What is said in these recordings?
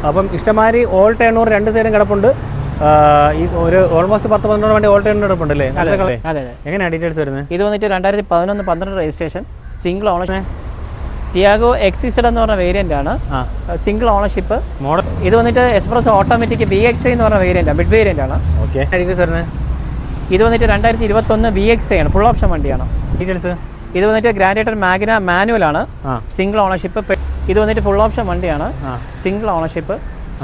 അപ്പം ഇഷ്ടമാതിരി ഓൾ ടേണൂർ രണ്ട് സൈഡും കിടപ്പുണ്ട്. ഈ ഒരു ഓൾമോസ്റ്റ് 10-12 വണ്ടി ഓൾ ടേണൂർ കിടപ്പുണ്ടല്ലേ? അതെ. എങ്ങനെയാണ് ഡീറ്റെയിൽസ് വരുന്നത്? ഇത് വന്നിട്ട് 2011-12 രജിസ്ട്രേഷൻ, സിംഗിൾ ഓണർഷിപ്പ്, ടിയാഗോ എക്സിസഡ് എന്ന് പറഞ്ഞ വേരിയന്റ് ആണ്, സിംഗിൾ ഓണർഷിപ്പ് മോഡൽ. ഇത് വന്നിട്ട് എക്സ്പ്രസ് ഓട്ടോമാറ്റിക് VXI എന്ന് പറഞ്ഞ വേരിയന്റ്, മിഡ് വേരിയന്റ് ആണ്. ഓക്കെ. ഡീറ്റെയിൽസ് വരുന്നത് ഇത് വന്നിട്ട് 2021 VXI ആണ്, ഫുൾ ഓപ്ഷൻ വണ്ടിയാണ്. ഡീറ്റെയിൽസ് ഇത് വന്നിട്ട് ഗ്രാൻഡേറ്റർ മാഗ്ന മാനുവൽ ആണ്, സിംഗിൾ ഓണർഷിപ്പ്. ഇത് വന്നിട്ട് ഫുൾ ഓപ്ഷൻ വണ്ടിയാണ്, സിംഗിൾ ഓണർഷിപ്പ്,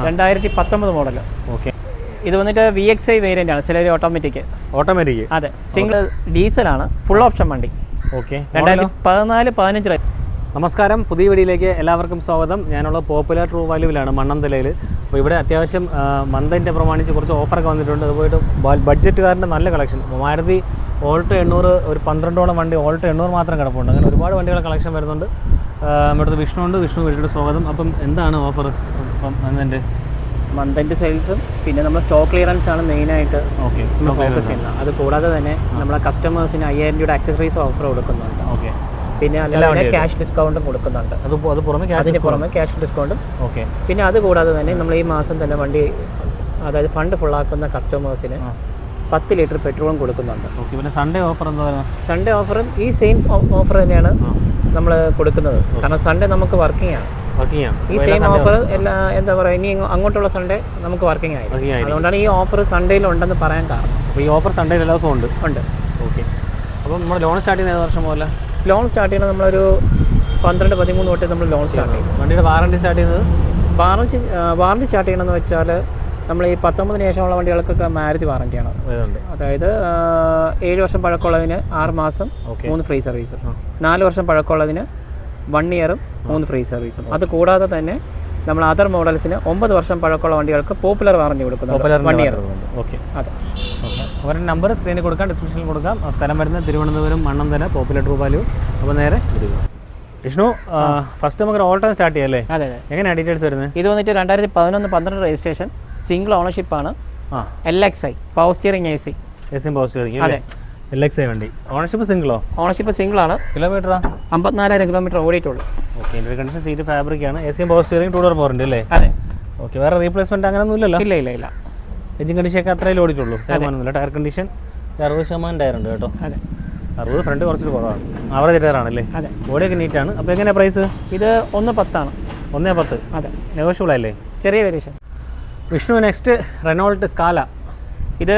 2019 മോഡൽ. ഓക്കെ. ഇത് വന്നിട്ട് VXI വേരിയന്റ് ആണ്, സെലറി ഓട്ടോമാറ്റിക്. അതെ, സിംഗിൾ ഡീസൽ ആണ്, ഫുൾ ഓപ്ഷൻ വണ്ടി. ഓക്കെ. 2014-15. നമസ്കാരം, പുതിയ വീഡിയോയിലേക്ക് എല്ലാവർക്കും സ്വാഗതം. ഞാനുള്ള പോപ്പുലർ ട്രൂ വാല്യൂവിലാണ്, മണ്ണന്തലയിൽ. അപ്പോൾ ഇവിടെ അത്യാവശ്യം മന്തിൻ്റെ പ്രമാണിച്ച് കുറച്ച് ഓഫറൊക്കെ വന്നിട്ടുണ്ട്. അതുപോയിട്ട് ബഡ്ജറ്റുകാരൻ്റെ നല്ല കളക്ഷൻ. മാരുതി ഓൾട്ടോ 800, ഒരു 12ഓളം വണ്ടി ഓൾട്ടോ 800 മാത്രം കിടപ്പുണ്ട്. അങ്ങനെ ഒരുപാട് വണ്ടികളുടെ കളക്ഷൻ വരുന്നുണ്ട്. നമ്മുടെ വിഷ്ണു ഉണ്ട്. വിഷ്ണു വീട്ടിൽ സ്വാഗതം. അപ്പം എന്താണ് ഓഫർ ഇപ്പം മന്തിൻ്റെ സെയിൽസും പിന്നെ നമ്മൾ സ്റ്റോക്ക് ക്ലിയറൻസ് ആണ് മെയിനായിട്ട് ഫോക്കസ് ചെയ്യുന്നത്. അത് കൂടാതെ തന്നെ നമ്മളെ കസ്റ്റമേഴ്സിന് 5000 രൂപയുടെ ആക്സസറീസ് ഓഫർ കൊടുക്കുന്നുണ്ട്. ഓക്കെ. പിന്നെ അല്ലാതെ ക്യാഷ് ഡിസ്കൗണ്ടും കൊടുക്കുന്നുണ്ട്. അതിന് പുറമെ ക്യാഷ് ഡിസ്കൗണ്ടും. ഓക്കെ. പിന്നെ അത് കൂടാതെ തന്നെ നമ്മൾ ഈ മാസം തന്നെ വണ്ടി, അതായത് ഫണ്ട് ഫുള്ളാക്കുന്ന കസ്റ്റമേഴ്സിന് 10 ലിറ്റർ പെട്രോളും കൊടുക്കുന്നുണ്ട്. പിന്നെ സൺഡേ ഓഫർ എന്താ? സൺഡേ ഓഫറും ഈ സെയിം ഓഫർ തന്നെയാണ് നമ്മൾ കൊടുക്കുന്നത്. കാരണം സൺഡേ നമുക്ക് വർക്കിംഗ് ആണ്. ഈ സെയിം ഓഫർ എല്ലാ എന്താ പറയുക, ഇനി അങ്ങോട്ടുള്ള സൺഡേ നമുക്ക് വർക്കിംഗ് ആയി. അതുകൊണ്ടാണ് ഈ ഓഫർ സൺഡേയിൽ ഉണ്ടെന്ന് പറയാൻ കാരണം. ഈ ഓഫർ സൺഡേയിൽ എല്ലാ ദിവസവും ഉണ്ട്. ഓക്കെ. അപ്പം നമ്മൾ ലോൺ സ്റ്റാർട്ട് ചെയ്യുന്ന ഏത് വർഷം പോലെ? ലോൺ സ്റ്റാർട്ട് ചെയ്യുന്നത് നമ്മളൊരു 12-13 തൊട്ട് നമ്മൾ ലോൺ സ്റ്റാർട്ട് ചെയ്യും. വണ്ടിയുടെ വാറണ്ടി സ്റ്റാർട്ട് ചെയ്യുന്നത്? വാറണ്ടി സ്റ്റാർട്ട് ചെയ്യണമെന്ന് വെച്ചാൽ നമ്മൾ ഈ 19 ശേഷമുള്ള വണ്ടികൾക്കൊക്കെ മാരുതി വാറണ്ടിയാണ്. അതായത് 7 വർഷം പഴക്കമുള്ളതിന് 6 മാസം 3 ഫ്രീ സർവീസ്, 4 വർഷം പഴക്കമുള്ളതിന് 1 ഇയറും 3 ഫ്രീ സർവീസും. അത് കൂടാതെ തന്നെ നമ്മൾ അതർ മോഡൽസിന് 9 വർഷം പഴക്കമുള്ള വണ്ടികൾക്ക് പോപ്പുലർ വാറണ്ടി കൊടുക്കുന്നുണ്ട്, 1 ഇയർ. ഓക്കെ. അതെ. അവരുടെ നമ്പർ സ്ക്രീനിൽ കൊടുക്കാം, ഡിസ്ക്രിപ്ഷനിൽ കൊടുക്കാം. സ്ഥലം വരുന്നത് Thiruvananthapuram Mannanthala, popular True Value. അപ്പോൾ നേരെ വിഷ്ണു, ഫസ്റ്റ് നമുക്ക് ഓൾട്ടോ സ്റ്റാർട്ട് ചെയ്യാം അല്ലേ? അതെ. എങ്ങനെയാണ് ഡീറ്റെയിൽസ് വരുന്നത്? ഇത് വന്നിട്ട് 2011-12 രജിസ്ട്രേഷൻ, സിംഗിൾ ഓണർഷിപ്പ് ആണ്, LXI power steering AC power steering. അതെ. LXI വണ്ടി. ഓണർഷിപ്പ് സിംഗിളോ? ഓണർഷിപ്പ് സിംഗിൾ ആണ്. കിലോമീറ്ററാ? 54,000 കിലോമീറ്റർ ഓടിയിട്ടുള്ളൂ. Okay. Inter condition seat fabric ആണ്, AC power steering, 2 door power ഉണ്ട് അല്ലേ? അതെ. ഓക്കെ. വേറെ റീപ്ലേസ്മെന്റ് അങ്ങനെയൊന്നും ഇല്ലല്ലോ? ഇല്ല. എഞ്ചിൻ കണ്ടീഷൻ ഒക്കെ അത്രയും ഓടിയിട്ടുള്ളൂ, തീരുമാനമൊന്നുമില്ല. ടയർ കണ്ടീഷൻ 60% ടയർ ഉണ്ട് കേട്ടോ. അതെ. 60, ഫ്രണ്ട് കുറച്ചൊരു കുറവാണ്. ആവറേജ് ടയർ ആണല്ലേ? അതെ. ബോഡിയൊക്കെ നീറ്റാണ്. അപ്പോൾ എങ്ങനെയാണ് പ്രൈസ്? ഇത് 1.10 ആണ്. 1.10. അതെ. നെഗോഷ്യബിൾ അല്ലേ? ചെറിയ variation. Vishnu, next Renault Scala. ഇത്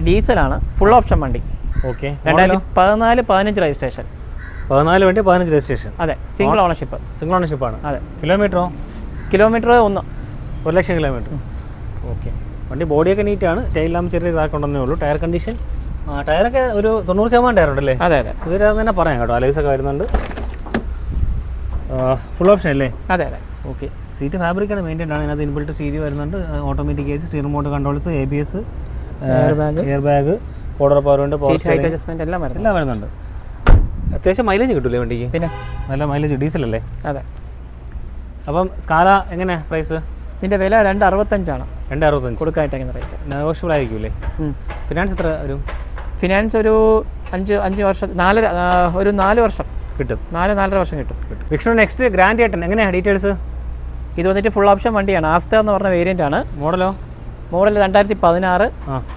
ഡീസലാണ്, ഫുൾ ഓപ്ഷൻ വണ്ടി. ഓക്കെ. 2014-15 രജിസ്ട്രേഷൻ. 14 വണ്ടി, 15 രജിസ്ട്രേഷൻ. അതെ. Single ownership. സിംഗിൾ ഓണർഷിപ്പാണ്. അതെ. കിലോമീറ്ററോ? Kilometre 1,00,000 kilometre. ഓക്കെ. വണ്ടി ബോഡിയൊക്കെ നീറ്റാണ്, ടൈലാകുമ്പോൾ ചെറിയ ഇതാക്കുണ്ടെന്നേ ഉള്ളൂ. ടയർ കണ്ടീഷൻ, ടയറൊക്കെ ഒരു 90% ടയർ ഉണ്ടല്ലേ? അതെ. ഇതൊരു തന്നെ പറയാം കേട്ടോ. അലൈസൊക്കെ വരുന്നുണ്ട്. ഫുൾ ഓപ്ഷൻ അല്ലേ? അതെ. ഓക്കെ. സീറ്റ് ഫാബ്രിക്കാണ്, മെയിൻറ്റൈൻ ആണ്. അതിനകത്ത് ഇൻബിൽറ്റ് സ്റ്റീരിയോ വരുന്നുണ്ട്, automatic AC, steering mode controls, ABS, air bag, four door power window, എല്ലാം വരുന്നുണ്ട്. അത്യാവശ്യം മൈലേജ് കിട്ടൂലേ വണ്ടിക്ക്? പിന്നെ നല്ല മൈലേജ്, ഡീസൽ അല്ലേ? അതെ. അപ്പം സ്കാല എങ്ങനെ പ്രൈസ്? ഇതിൻ്റെ വില 265 ആണ്. 265 കൊടുക്കായിട്ടേക്കുന്ന റേറ്റ്. നെഗോഷ്യബിൾ ആയിരിക്കും അല്ലേ? ഫിനാൻസ് എത്ര വരും? ഫിനാൻസ് ഒരു 5 വർഷം, 4 വർഷം കിട്ടും. 4.5 വർഷം കിട്ടും. വിഷ്ണു, നെക്സ്റ്റ് ഗ്രാൻഡ് ഏട്ടൻ, എങ്ങനെയാണ് ഡീറ്റെയിൽസ്? ഇത് വന്നിട്ട് ഫുൾ ഓപ്ഷൻ വണ്ടിയാണ്, ആസ്റ്റർ എന്ന് പറഞ്ഞ വേരിയന്റ് ആണ്. മോഡൽ 2016,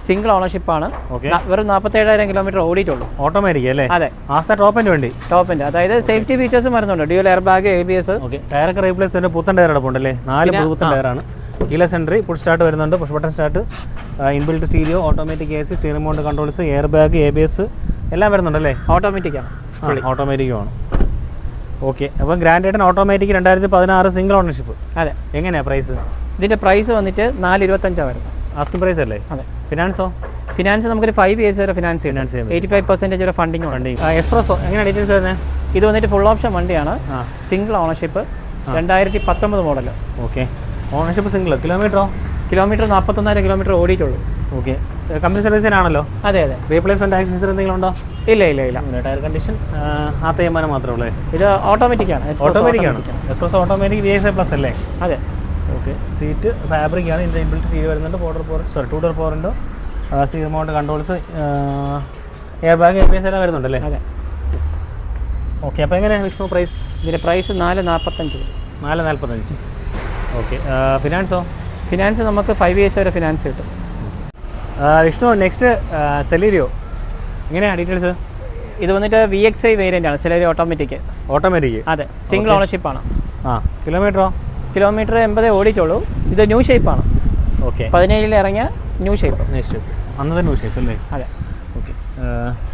സിംഗിൾ ഓണർഷിപ്പ് ആണ്. വെറും 47,000 കിലോമീറ്റർ ഓടിയിട്ടുള്ളൂ. ഓട്ടോമാറ്റിക് അല്ലേ? അതെ. ആസ്റ്റർ ടോപ്പിന്റെ വണ്ടി. അതായത് സേഫ്റ്റി ഫീച്ചേഴ്സും വരുന്നുണ്ട്, ഡ്യുവൽ എയർ ബാഗ്, ABS. ടയറൊക്കെ റീപ്ലേസ് ചെയ്തിട്ട് പുത്തൻ ടയർ എടുപ്പുണ്ടല്ലേ? 4 പുത്തൻ ടയറാണ്. കീലെസ് എൻട്രി, പുഷ് സ്റ്റാർട്ട് വരുന്നുണ്ട്, push button start, inbuilt stereo, automatic AC, steering mode controls, air bag, ABS എല്ലാം വരുന്നുണ്ടല്ലേ? ഓട്ടോമാറ്റിക്കാണ്. ഓട്ടോമാറ്റിക്കുമാണ്. ഓക്കെ. അപ്പം ഗ്രാൻഡ് ഏട്ടൻ ഓട്ടോമാറ്റിക് 2016 സിംഗിൾ ഓണർഷിപ്പ്. അതെ. എങ്ങനെയാണ് പ്രൈസ്? ഇതിന്റെ പ്രൈസ് വന്നിട്ട് 4.25 വരുന്നത്. ആസ്കിംഗ് പ്രൈസ് അല്ലേ? അതെ. ഫിനാൻസോ? ഫിനാൻസ് നമുക്കൊരു 5 years വരെ ഫിനാൻസ് ചെയ്യാം. 85% വരെ ഫണ്ടിങ്. എക്സ്പ്രസോ എങ്ങനെ ഡീറ്റെയിൽസ് വരുന്നത്? ഇത് വന്നിട്ട് ഫുൾ ഓപ്ഷൻ വണ്ടിയാണ്, single ownership, 2019 model. Okay. Ownership single. കിലോമീറ്ററോ? കിലോമീറ്റർ 41,000 കിലോമീറ്റർ ഓടിയിട്ടുള്ളൂ. ഓക്കെ. കമ്പനി സർവീസിനാണല്ലോ? അതെ. റീപ്ലേസ്മെന്റ് ആക്സസറി എന്തെങ്കിലും ഉണ്ടോ? ഇല്ല. ടയർ കണ്ടീഷൻ ആ തേയ്മാനം മാത്രമേ ഉള്ളൂ. ഇത് ഓട്ടോമാറ്റിക്കാണ്. എക്സ്പ്രസ് ഓട്ടോമാറ്റിക് VXI പ്ലസ് അല്ലേ? അതെ. ഓക്കെ. സീറ്റ് ഫാബ്രിക് ആണ്, ഇതിൻ്റെ ഇൻബിൽറ്റ് സ്റ്റീരിയോ വരുന്നുണ്ട്, 2 door power window, steering mode controls, air bag, ABS എല്ലാം വരുന്നുണ്ടല്ലേ? അതെ. ഓക്കെ. അപ്പോൾ എങ്ങനെയാണ് വിഷ്ണു പ്രൈസ്? ഇതിൻ്റെ പ്രൈസ് 4.45. 4.45. ഓക്കെ. ഫിനാൻസോ? ഫിനാൻസ് നമുക്ക് 5 years വരെ ഫിനാൻസ് കിട്ടും. വിഷ്ണു, നെക്സ്റ്റ് സെലീരിയോ എങ്ങനെയാണ് ഡീറ്റെയിൽസ്? ഇത് വന്നിട്ട് VXI വേരിയൻ്റ് ആണ്, സെലീരിയോ ഓട്ടോമാറ്റിക്. അതെ, സിംഗിൾ ഓണർഷിപ്പാണ്. കിലോമീറ്ററോ? കിലോമീറ്റർ 80 ഓടിയിട്ടുള്ളൂ. ഇത് ന്യൂ ഷേപ്പാണ്. ഓക്കെ. 17 ഇറങ്ങിയ ന്യൂ ഷേപ്പ്. അന്നത്തെ ന്യൂ ഷേപ്പ് അല്ലേ? അതെ. ഓക്കെ.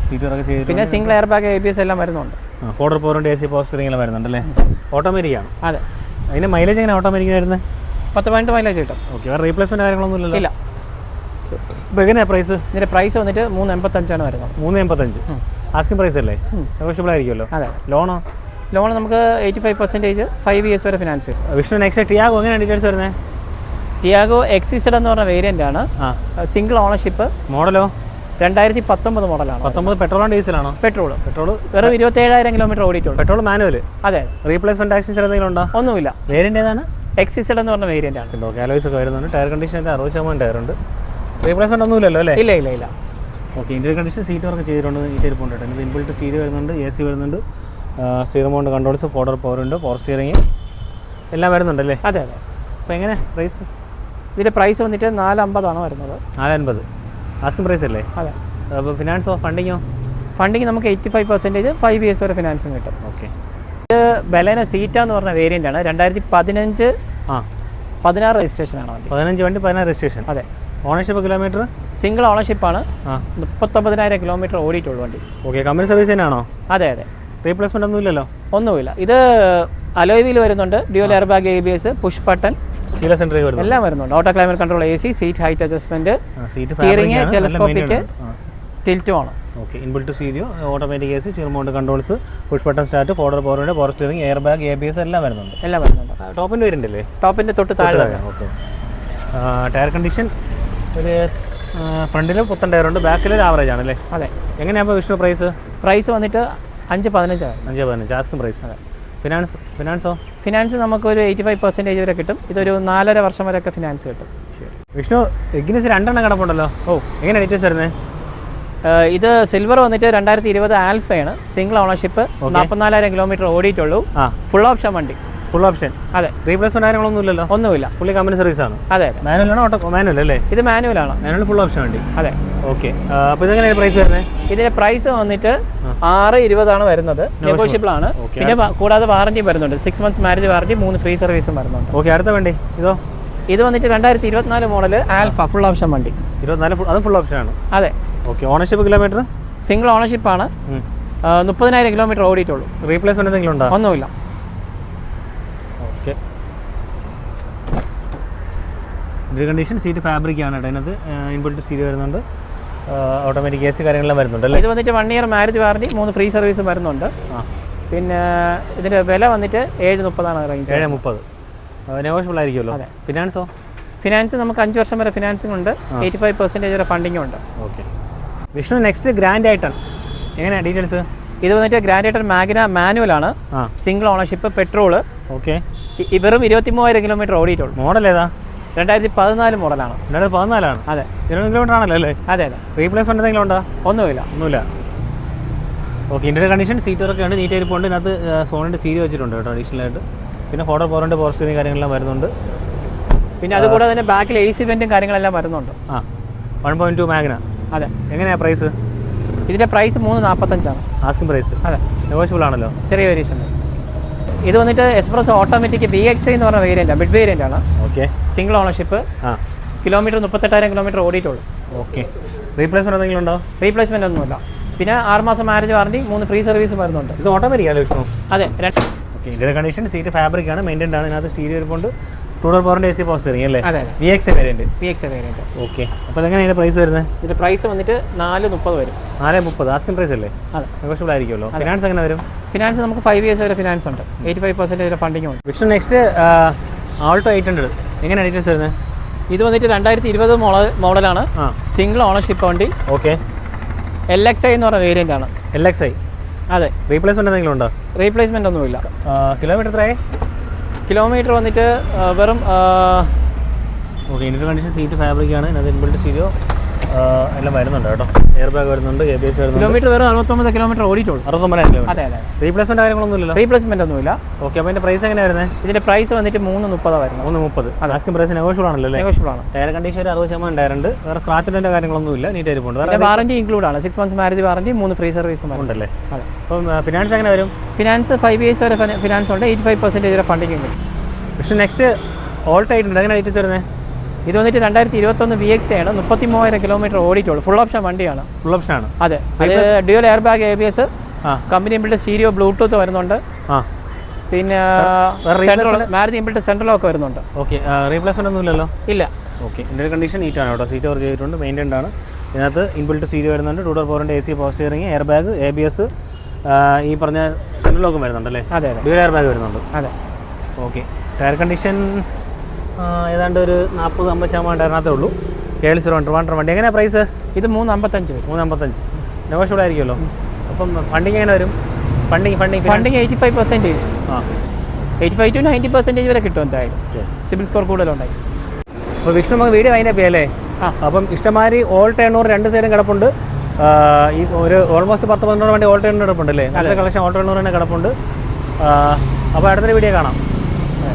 സീറ്റൊക്കെ ചെയ്ത് പിന്നെ സിംഗിൾ എയർ ബാഗ് ABS എല്ലാം വരുന്നുണ്ട്. 4x4 AC പവർ സ്റ്റിയറിംഗ് എല്ലാം വരുന്നുണ്ടല്ലേ? ഓട്ടോമാറ്റിക് ആണ്. അതെ. അതിൻ്റെ മൈലേജ് എങ്ങനെ ഓട്ടോമാറ്റിക് വരുന്നത്? 10-12 മൈലേജ് കിട്ടും. ഓക്കെ. വേറെ റീപ്ലേസ്മെൻറ്റ് കാര്യങ്ങളൊന്നും ഇല്ലല്ലോ? ഇല്ല. ഇപ്പോൾ എങ്ങനെയാണ് പ്രൈസ്? ഇതിൻ്റെ പ്രൈസ് വന്നിട്ട് 385 വരുന്നത്. 385 ആസ്കിംഗ് പ്രൈസ് അല്ലേ? നെഗോഷ്യബിൾ ആയിരിക്കുമല്ലോ. അതെ. ലോണോ? ലോൺ നമുക്ക് 85% 5 years വരെ ഫിനാൻസ് കിട്ടും. വിഷ്ണു, നെക്സ്റ്റ് ടിയാഗോ എങ്ങനെയാണ് ഡീറ്റെയിൽസ് വരുന്നത്? ടിയാഗോ XZ എന്ന് പറഞ്ഞ വേരിയൻ്റ് ആണ്. Single ownership. മോഡലോ? 2019 മോഡലാണ്. 19 പെട്രോളോ ഡീസലാണോ? പെട്രോൾ വെറും 27,000 കിലോമീറ്റർ ഓടിയിട്ടുള്ളൂ. Petrol manual? അതെ. റീപ്ലേസ്മെന്റ് ആക്സസ് എന്തെങ്കിലും ഉണ്ടോ? ഒന്നുമില്ല. വേരിയന്റ് ഏതാണ്? XZ എന്ന് പറഞ്ഞ വേരിയന്റ് ആണ്. ഓക്കെ. അലോയ്സ് ഒക്കെ വരുന്നുണ്ട്. ടയർ കണ്ടീഷൻ 60% ടയർ ഉണ്ട്. റീപ്ലേസ്മെന്റ് ഒന്നുമില്ലല്ലോ അല്ലേ? ഇല്ല. Okay. Interior condition seat work ചെയ്തിട്ടുണ്ട്. നീറ്റായിട്ട് പോകുന്നുണ്ട്. ഇതിന് ഇൻബിൽറ്റ് സ്റ്റീരിയോ വരുന്നുണ്ട്, AC വരുന്നുണ്ട്, സ്റ്റിയറിംഗ് മൗണ്ട് കൺട്രോൾസ്, 4 പവർ ഉണ്ട്, പവർ സ്റ്റിയറിംഗ് എല്ലാം വരുന്നുണ്ടല്ലേ? അതെ. അപ്പോൾ എങ്ങനെ പ്രൈസ്? ഇതിൻ്റെ പ്രൈസ് വന്നിട്ട് 450 വരുന്നത്. 450 ആസ്കിംഗ് പ്രൈസ് അല്ലേ? അതെ. അപ്പോൾ ഫിനാൻസോ ഫണ്ടിങ്ങോ? ഫണ്ടിങ് നമുക്ക് 85% 5 years വരെ ഫിനാൻസും കിട്ടും. ഓക്കെ. ഇത് ബലേന സീറ്റ എന്ന് പറഞ്ഞ വേരിയൻ്റ് ആണ്. 2015-16 രജിസ്ട്രേഷൻ ആണ് വണ്ടി. 15 വണ്ടി 16 രജിസ്ട്രേഷൻ. അതെ. Ownership kilometre? സിംഗിൾ ഓണർഷിപ്പാണ്. 39,000 കിലോമീറ്റർ ഓടിയിട്ടുള്ളൂ വണ്ടി. ഓക്കെ. കമ്പനി സർവീസ് തന്നെയാണോ? അതെ. റീപ്ലേസ്മെന്റ് ഒന്നും ഇല്ലല്ലോ? ഒന്നുമില്ല. ഇത് അലോയ് വീൽ വരുന്നുണ്ട്, dual air bag ABS, push button എല്ലാം വരുന്നുണ്ട്. Auto climate control, AC, seat height adjustment, steering telescopic, ടിൽറ്റും ആണ്. Okay. Inbuilt stereo, automatic AC, steering mount controls, push button start, 4 power ഉണ്ട്, power steering, air bag ABS എല്ലാം വരുന്നുണ്ട്. ടോപ്പിൻ്റെ വരുന്നുണ്ടല്ലേ? ടോപ്പിൻ്റെ തൊട്ട് താഴെ. ഓക്കെ. ടയർ കണ്ടീഷൻ ഒരു ഫ്രണ്ടിൽ പുത്തൻ ടയർ ഉണ്ട്, ബാക്കിൽ ഒരു ആവറേജ് ആണല്ലേ? അതെ. എങ്ങനെയാണ് വിഷ്ണു പ്രൈസ് വന്നിട്ട് 515 515 ആസ്കിംഗ് പ്രൈസ്. അതെ. ഫിനാൻസോ? ഫിനാൻസ് നമുക്ക് ഒരു 85% വരെ കിട്ടും. ഇതൊരു 4.5 വർഷം വരെയൊക്കെ ഫിനാൻസ് കിട്ടും. വിഷ്ണു, ഇഗ്നിസ് 2 കിടപ്പുണ്ടല്ലോ. എങ്ങനെ ഡീറ്റെയിൽസ് വരുന്നത്? ഇത് സിൽവർ വന്നിട്ട് 2020 ആൽഫയാണ്. സിംഗിൾ ഓണർഷിപ്പ്, 44,000 കിലോമീറ്റർ ഓടിയിട്ടുള്ളൂ. ഫുൾ ഓപ്ഷൻ വണ്ടി. Full option? അതെ. റീപ്ലേസ്മെന്റ് കാര്യങ്ങളൊന്നും ഇല്ലല്ലോ? ഒന്നുമില്ല. ഫുള്ളി കമ്പനി സർവീസ് ആണ്? അതെ. മാനുവൽ ആണോ? മാനുവൽ അല്ലേ? ഇത് മാനുവൽ ആണ്. മാനുവൽ ഫുൾ ഓപ്ഷൻ വണ്ടി. അതെ. ഓക്കെ. അപ്പോൾ ഇതെങ്ങനെയാണ് പ്രൈസ് വരുന്നത്? ഇതിന്റെ പ്രൈസ് വന്നിട്ട് 620 ആണ് വരുന്നത്. നെഗോഷ്യബിൾ ആണ്. പിന്നെ കൂടാതെ വാറന്റി വരുന്നുണ്ട്. 6 months മാരേജ് വാറന്റി, 3 ഫ്രീ സർവീസും വരുന്നുണ്ട്. ഓക്കെ. അടുത്ത വണ്ടി ഇത് വന്നിട്ട് 2024 മോഡൽ ആൽഫ ഫുൾ ഓപ്ഷൻ വണ്ടി. 24 അതും ഫുൾ ഓപ്ഷൻ ആണ്? അതെ. ഓക്കെ. Ownership kilometre? സിംഗിൾ ഓണർഷിപ്പ് ആണ്. 30,000 കിലോമീറ്റർ ഓടിയിട്ടുള്ളൂ. റീപ്ലേസ്മെന്റ് എന്തെങ്കിലും ഉണ്ടോ? ഒന്നുമില്ല. Okay. Interior condition seat fabric ആണ് കേട്ടോ. അതിനകത്ത് ഇൻബിൽറ്റ് സ്റ്റീരിയോ വരുന്നുണ്ട്, ഓട്ടോമാറ്റിക് AC കാര്യങ്ങളെല്ലാം വരുന്നുണ്ട് അല്ലേ? ഇത് വന്നിട്ട് 1 year മാരേജ് വാറന്റി, 3 ഫ്രീ സർവീസും വരുന്നുണ്ട്. പിന്നെ ഇതിന്റെ വില വന്നിട്ട് 730 റേഞ്ച്. 730 നെഗോഷ്യബിൾ ആയിരിക്കുമല്ലോ? അതെ. ഫിനാൻസ് നമുക്ക് 5 വർഷം വരെ ഫിനാൻസിംഗ് ഉണ്ട്, 85% വരെ ഫണ്ടിങ്ങും ഉണ്ട്. ഓക്കെ. വിഷ്ണു, നെക്സ്റ്റ് ഗ്രാൻഡ് ഐട്ടൺ എങ്ങനെയാണ് ഡീറ്റെയിൽസ്? ഇത് വന്നിട്ട് ഗ്രാൻഡ് ഐട്ടൺ മാഗ്ന മാനുവൽ ആണ്. Single ownership, petrol. ഓക്കെ. വെറും 23,000 കിലോമീറ്റർ ഓടിയിട്ടുള്ളൂ. മോഡൽ ഏതാ? 2014 മോഡലാണ്. 2014 ആണ്? അതെ. 20 കിലോമീറ്റർ ആണല്ലോ അല്ലേ? അതെ. റീപ്ലേസ്മെന്റ് എന്തെങ്കിലും ഉണ്ടോ? ഒന്നുമില്ല. ഓക്കെ. ഇന്റീരിയർ കണ്ടീഷൻ സീറ്റ് ഒക്കെ ഉണ്ട്, നീറ്റ് ആയിരിപ്പുണ്ട്. ഇതിനകത്ത് സോണിൻ്റെ സ്റ്റീരിയോ വെച്ചിട്ടുണ്ട് കേട്ടോ അഡീഷണൽ ആയിട്ട്. പിന്നെ 4 പവർ ഉണ്ട്, പവർ സ്റ്റിയറിംഗ് കാര്യങ്ങളെല്ലാം വരുന്നുണ്ട്. പിന്നെ അതുകൂടാതെ തന്നെ ബാക്കിൽ AC വെന്റും കാര്യങ്ങളെല്ലാം വരുന്നുണ്ട്. 1.2 മാഗ്ന. അതെ. എങ്ങനെയാണ് പ്രൈസ്? ഇതിന്റെ പ്രൈസ് 345 ആണ് ആസ്കിംഗ് പ്രൈസ്. അതെ. നെഗോഷ്യബിൾ ആണല്ലോ? ചെറിയ വേരിയേഷൻ. ഇത് വന്നിട്ട് എക്സ്പ്രസ് ഓട്ടോമാറ്റിക് VXI എന്ന് പറഞ്ഞ വേരിയന്റ്, മിഡ് വേരിയന്റ് ആണ്. ഓക്കെ. സിംഗിൾ ഓണർഷിപ്പ്, കിലോമീറ്റർ 38,000 കിലോമീറ്റർ ഓടിയിട്ടുള്ളൂ. ഓക്കെ. റീപ്ലേസ്മെന്റ് എന്തെങ്കിലും ഉണ്ടോ? റീപ്ലേസ്മെന്റ് ഒന്നുമില്ല. പിന്നെ 6 മാസം മാരേജ് വാറന്റി, 3 ഫ്രീ സർവീസ് വരുന്നുണ്ട്. ഇത് ഓട്ടോമാറ്റിക് ആണോ വിഷ്ണു? അതെ. Okay. Interior condition seat fabric ആണ്, മെയിൻറ്റൈൻഡ് ആണ്. ഇതിനകത്ത് സ്റ്റീരിയോ ഇരിപ്പുണ്ട്, 2 പവർ AC പവർ സ്റ്റിയറിംഗ് അല്ലേ? അതെ. VXI variant. ഓക്കെ. അപ്പോൾ എങ്ങനെയാണ് ഇതിന്റെ പ്രൈസ് വരുന്നത്? ഇതിന്റെ പ്രൈസ് വന്നിട്ട് 430 വരും. 430 ആസ്കിംഗ് പ്രൈസ് അല്ലേ? അതെ. നെഗോഷ്യബിൾ ആയിരിക്കുമല്ലോ. ഫിനാൻസ് എങ്ങനെ വരും? ഫിനാൻസ് നമുക്ക് 5 years വരെ ഫിനാൻസ് ഉണ്ട്, 85% വരെ ഫണ്ടിങ് ഉണ്ട്. വിഷ്ണു, നെക്സ്റ്റ് ആൾട്ടോ 800 എങ്ങനെയാണ് ഡീറ്റെയിൽസ് വരുന്നത്? ഇത് വന്നിട്ട് 2020 മോഡലാണ്. സിംഗിൾ ഓണർഷിപ്പ് വണ്ടി. ഓക്കെ. LXI എന്ന് പറഞ്ഞ വേരിയന്റ് ആണ്. LXI? അതെ. റീപ്ലേസ്മെന്റ് എന്തെങ്കിലും ഉണ്ടോ? റീപ്ലേസ്മെന്റ് ഒന്നുമില്ല. കിലോമീറ്റർ എത്രയായി? കിലോമീറ്റർ വന്നിട്ട് വെറും okay. Interior condition seat fabric ആണ്. അത് ഇൻബിൽറ്റ് സ്റ്റീരിയോ, എല്ലാം വരുന്നുണ്ട് കേട്ടോ. എയർ ബാഗ് വരുന്നുണ്ട്, ABS വരുന്നുണ്ട്. കിലോമീറ്റർ വെറും 69 കിലോമീറ്റർ ഓടിയിട്ടുള്ളൂ. 69 കിലോമീറ്റർ. അതെ അതെ. റീപ്ലേസ്മെന്റ് കാര്യങ്ങളൊന്നും ഇല്ലല്ലോ? റീപ്ലേസ്മെന്റ് ഒന്നുമില്ല. ഓക്കെ. അപ്പോൾ ഇതിന്റെ പ്രൈസ് എങ്ങനെയാണ് വരുന്നത്? ഇതിന്റെ പ്രൈസ് വന്നിട്ട് 330 വരുന്നത്. 330. ആസ്കിംഗ് പ്രൈസ് നെഗോഷ്യബിൾ ആണല്ലോ അല്ലേ? നെഗോഷ്യബിൾ ആണ്. ടയർ കണ്ടീഷൻ ഒരു 60% ടയർ ഉണ്ട്. വേറെ സ്ക്രാച്ചിന്റെ കാര്യങ്ങളൊന്നും ഇല്ല. നീറ്റ് ആയിരിക്കും. വേറെ വാറന്റി ഇൻക്ലൂഡ് ആണ്. 6 months മാരുതി വാറന്റി, 3 ഫ്രീ സർവീസും ഉണ്ടല്ലേ? അതെ. അപ്പം ഫിനാൻസ് എങ്ങനെ വരും? ഫിനാൻസ് 5 years വരെ ഫിനാൻസ് ഉണ്ട്. 85% വരെ ഫണ്ടിങ് ഉണ്ട്. പക്ഷേ നെക്സ്റ്റ് ഓൾട്ട് ആയിട്ടുണ്ട്. എങ്ങനെ ഡീറ്റെയിൽസ് വരുന്നത്? ഇത് വന്നിട്ട് 2021 VX ആണ്. 33,000 കിലോമീറ്റർ ഓടിയിട്ടുള്ളൂ. ഫുൾ ഓപ്ഷൻ വണ്ടിയാണ്. ഫുൾ ഓപ്ഷൻ ആണ്. അതെ. അത് dual air bag, ABS, company inbuilt stereo Bluetooth വരുന്നുണ്ട്. പിന്നെ മാരുതി ഇമ്പിൾട്ട് സെൻട്രൽ ലോക്ക് വരുന്നുണ്ട്. ഓക്കെ. റീപ്ലേസ്മെന്റ് ഒന്നും ഇല്ലല്ലോ? ഇല്ല. ഓക്കെ. ഇതിൻ്റെ കണ്ടീഷൻ നീറ്റ് ആണ് കേട്ടോ. സീറ്റ് കവർ ചെയ്തിട്ടുണ്ട്, മെയിൻറ്റൈൻഡ് ആണ്. ഇതിനകത്ത് ഇൻബിൽറ്റ് സ്റ്റീരിയോ വരുന്നുണ്ട്, 2 door പവറിൻ്റെ AC power steering, air bag, ABS, ഈ പറഞ്ഞ സെൻട്രൽ ലോക്കും വരുന്നുണ്ടല്ലേ? അതെ അതെ. ഡ്യുവൽ എയർ ബാഗ് വരുന്നുണ്ട്. അതെ. ഓക്കെ. ടയർ കണ്ടീഷൻ ഏതാണ്ട് ഒരു 40-50% ടയറിനകത്തേ ഉള്ളൂ. KL01 വണ്ടി. എങ്ങനെയാണ് പ്രൈസ്? ഇത് 355 വരും. 355. നെഗോഷ്യബിൾ ആയിരിക്കുമല്ലോ? അപ്പം ഫണ്ടിങ് എങ്ങനെ വരും? ഫണ്ടിങ് 85%. 85 to 90% വരെ കിട്ടും എന്തായാലും. സിബിൽ സ്കോർ കൂടുതലുണ്ടായി. അപ്പോൾ വിഷ്ണു നമുക്ക് വീഡിയോ അതിൻ്റെ അല്ലേ? അപ്പം ഇഷ്ടമാതിരി ഓൾ ടേണൂർ 2 സൈഡും കിടപ്പുണ്ട്. ഈ ഒരു ഓൾമോസ്റ്റ് 10-15 വണ്ടി ഓൾ ടേണൂർ കിടപ്പുണ്ടല്ലേ? നല്ല കളക്ഷൻ ഓൾ ടേണൂർ തന്നെ കിടപ്പുണ്ട്. അപ്പോൾ അടുത്തൊരു വീഡിയോ കാണാം.